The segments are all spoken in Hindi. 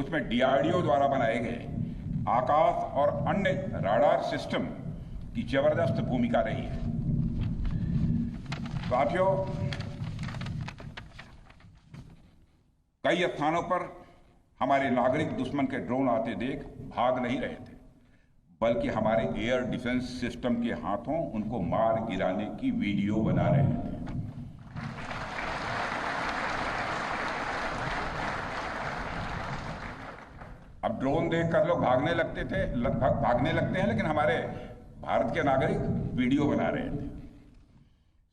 उसमें डीआरडीओ द्वारा बनाए गए आकाश और अन्य राडार सिस्टम की जबरदस्त भूमिका रही है। साथियों, कई स्थानों पर हमारे नागरिक दुश्मन के ड्रोन आते देख भाग नहीं रहे थे, बल्कि हमारे एयर डिफेंस सिस्टम के हाथों उनको मार गिराने की वीडियो बना रहे थे। अब ड्रोन देखकर लोग भागने लगते हैं, लेकिन हमारे भारत के नागरिक वीडियो बना रहे थे।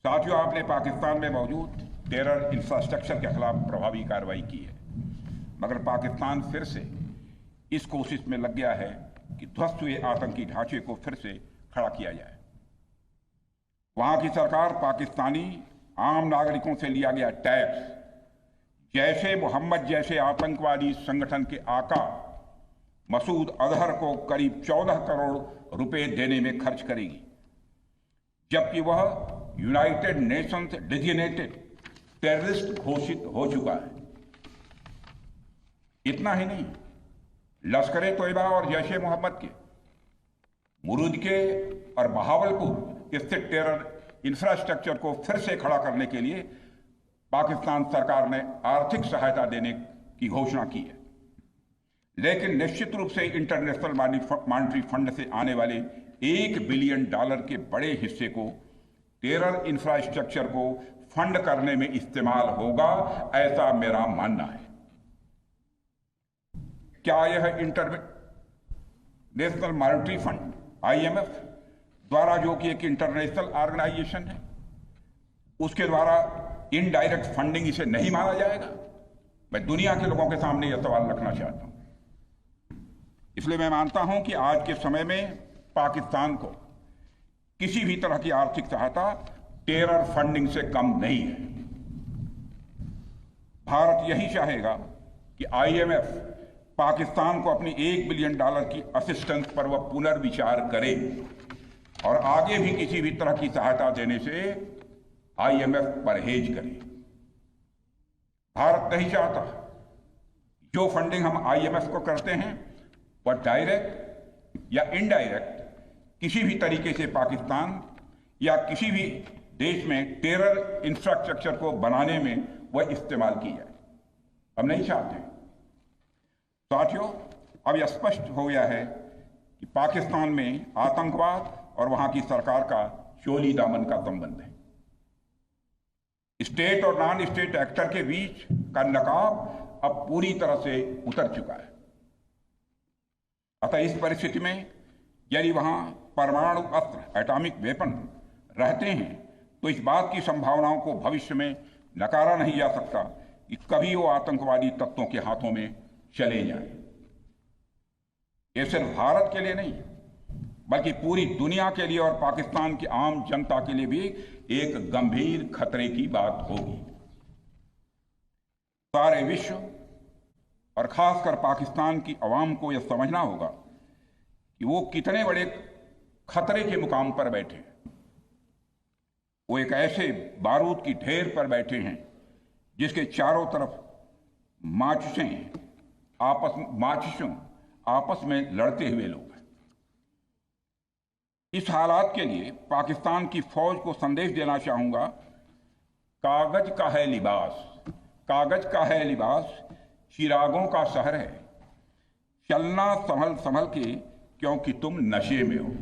साथियों, आपने पाकिस्तान में मौजूद टेरर इंफ्रास्ट्रक्चर के खिलाफ प्रभावी कार्रवाई की है, मगर पाकिस्तान फिर से इस कोशिश में लग गया है कि ध्वस्त हुए आतंकी ढांचे को फिर से खड़ा किया जाए। वहां की सरकार पाकिस्तानी आम नागरिकों से लिया गया टैक्स जैशे मोहम्मद जैसे आतंकवादी संगठन के आका मसूद अजहर को करीब 14 करोड़ रुपए देने में खर्च करेगी, जबकि वह यूनाइटेड नेशंस डेजिग्नेटेड टेररिस्ट घोषित हो चुका है। इतना ही नहीं, लश्कर-ए-तोयबा और जैशे मोहम्मद के मुरूद के और बहावलपुर स्थित टेरर इंफ्रास्ट्रक्चर को फिर से खड़ा करने के लिए पाकिस्तान सरकार ने आर्थिक सहायता देने की घोषणा की है, लेकिन निश्चित रूप से इंटरनेशनल मॉनेटरी फंड से आने वाले $1 बिलियन के बड़े हिस्से को टेरर इंफ्रास्ट्रक्चर को फंड करने में इस्तेमाल होगा, ऐसा मेरा मानना है। क्या यह इंटरनेशनल मॉनेटरी फंड IMF द्वारा, जो कि एक इंटरनेशनल ऑर्गेनाइजेशन है, उसके द्वारा इनडायरेक्ट फंडिंग इसे नहीं माना जाएगा? मैं दुनिया के लोगों के सामने यह सवाल रखना चाहता हूं। इसलिए मैं मानता हूं कि आज के समय में पाकिस्तान को किसी भी तरह की आर्थिक सहायता टेरर फंडिंग से कम नहीं है। भारत यही चाहेगा कि IMF पाकिस्तान को अपनी $1 बिलियन की असिस्टेंस पर वह पुनर्विचार करे और आगे भी किसी भी तरह की सहायता देने से IMF परहेज करे। भारत नहीं चाहता जो फंडिंग हम IMF को करते हैं वह डायरेक्ट या इनडायरेक्ट किसी भी तरीके से पाकिस्तान या किसी भी देश में टेरर इंफ्रास्ट्रक्चर को बनाने में वह इस्तेमाल की जाए। हम नहीं चाहते। साथियों, अब यह स्पष्ट हो गया है कि पाकिस्तान में आतंकवाद और वहां की सरकार का चोली दामन का संबंध है। स्टेट और नॉन स्टेट एक्टर के बीच का नकाब अब पूरी तरह से उतर चुका है। अतः इस परिस्थिति में यदि वहां परमाणु अस्त्र एटॉमिक वेपन रहते हैं तो इस बात की संभावनाओं को भविष्य में नकारा नहीं जा सकता कि कभी वो आतंकवादी तत्वों के हाथों में चले जाएं। ये सिर्फ भारत के लिए नहीं बल्कि पूरी दुनिया के लिए और पाकिस्तान की आम जनता के लिए भी एक गंभीर खतरे की बात होगी। सारे विश्व और खासकर पाकिस्तान की आवाम को यह समझना होगा कि वो कितने बड़े खतरे के मुकाम पर बैठे हैं। वो एक ऐसे बारूद की ढेर पर बैठे हैं जिसके चारों तरफ माचिसों आपस में लड़ते हुए लोग हैं। इस हालात के लिए पाकिस्तान की फौज को संदेश देना चाहूंगा, कागज का है लिबास, कागज का है लिबास, चिरागों का शहर है, चलना संभल संभल के क्योंकि तुम नशे में हो।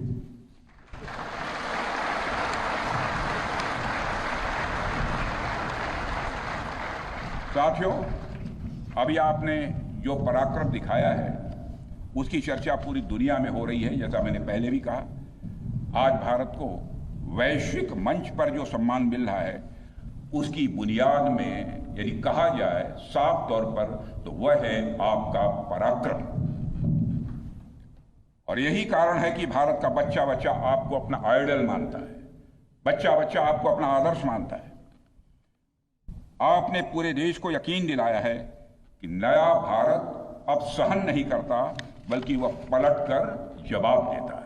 साथियों, अभी आपने जो पराक्रम दिखाया है उसकी चर्चा पूरी दुनिया में हो रही है। जैसा मैंने पहले भी कहा, आज भारत को वैश्विक मंच पर जो सम्मान मिल रहा है उसकी बुनियाद में यदि कहा जाए साफ तौर पर तो वह है आपका पराक्रम। और यही कारण है कि भारत का बच्चा बच्चा आपको अपना आइडल मानता है, बच्चा बच्चा आपको अपना आदर्श मानता है। आपने पूरे देश को यकीन दिलाया है कि नया भारत अब सहन नहीं करता बल्कि वह पलटकर जवाब देता है।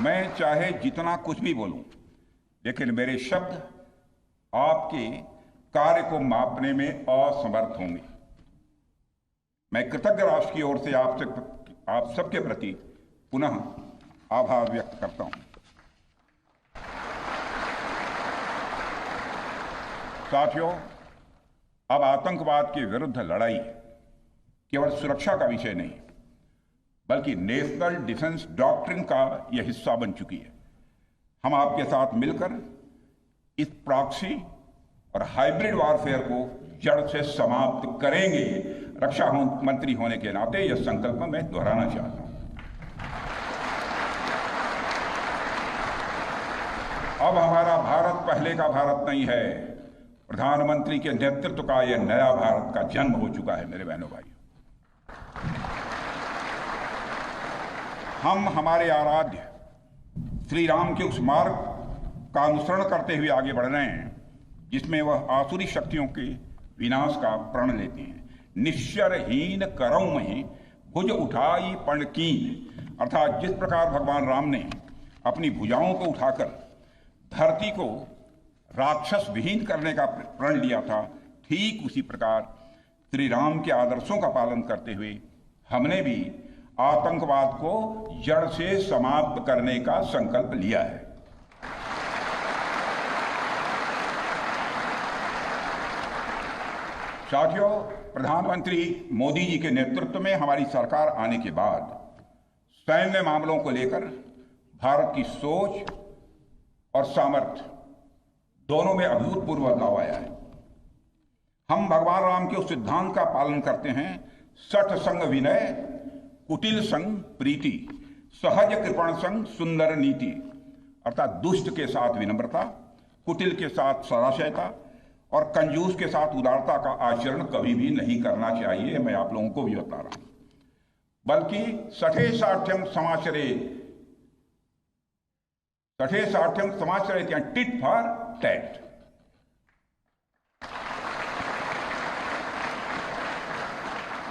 मैं चाहे जितना कुछ भी बोलूं, लेकिन मेरे शब्द आपके कार्य को मापने में असमर्थ होंगे। मैं कृतज्ञ राष्ट्र की ओर से आप सबके प्रति पुनः आभार व्यक्त करता हूं। साथियों, अब आतंकवाद के विरुद्ध लड़ाई केवल सुरक्षा का विषय नहीं, बल्कि नेशनल डिफेंस डॉक्ट्रिन का यह हिस्सा बन चुकी है। हम आपके साथ मिलकर इस प्रॉक्सी और हाइब्रिड वॉरफेयर को जड़ से समाप्त करेंगे। रक्षा मंत्री होने के नाते यह संकल्प मैं दोहराना चाहता हूं। अब हमारा भारत पहले का भारत नहीं है। प्रधानमंत्री के नेतृत्व का यह नया भारत का जन्म हो चुका है। मेरे बहनों भाइयों, हम हमारे आराध्य श्री राम के उस मार्ग का अनुसरण करते हुए आगे बढ़ रहे हैं जिसमें वह आसुरी शक्तियों के विनाश का प्रण लेते हैं। निश्चरहीन करौं में भुज उठाई पण कीन, अर्थात जिस प्रकार भगवान राम ने अपनी भुजाओं को उठाकर धरती को राक्षस विहीन करने का प्रण लिया था, ठीक उसी प्रकार श्री राम के आदर्शों का पालन करते हुए हमने भी आतंकवाद को जड़ से समाप्त करने का संकल्प लिया है। साथियों, प्रधानमंत्री मोदी जी के नेतृत्व में हमारी सरकार आने के बाद सैन्य मामलों को लेकर भारत की सोच और सामर्थ्य दोनों में अभूतपूर्व बदलाव आया है। हम भगवान राम के उस सिद्धांत का पालन करते हैं, सठ संग विनय, कुटिल संग प्रीति, सहज कृपण संग सुंदर नीति, अर्थात दुष्ट के साथ विनम्रता, कुटिल के साथ सदाशयता और कंजूस के साथ उदारता का आचरण कभी भी नहीं करना चाहिए। मैं आप लोगों को भी बता रहा हूं, बल्कि सठे साठ्यम समाचरेत, टिट फॉर टैट।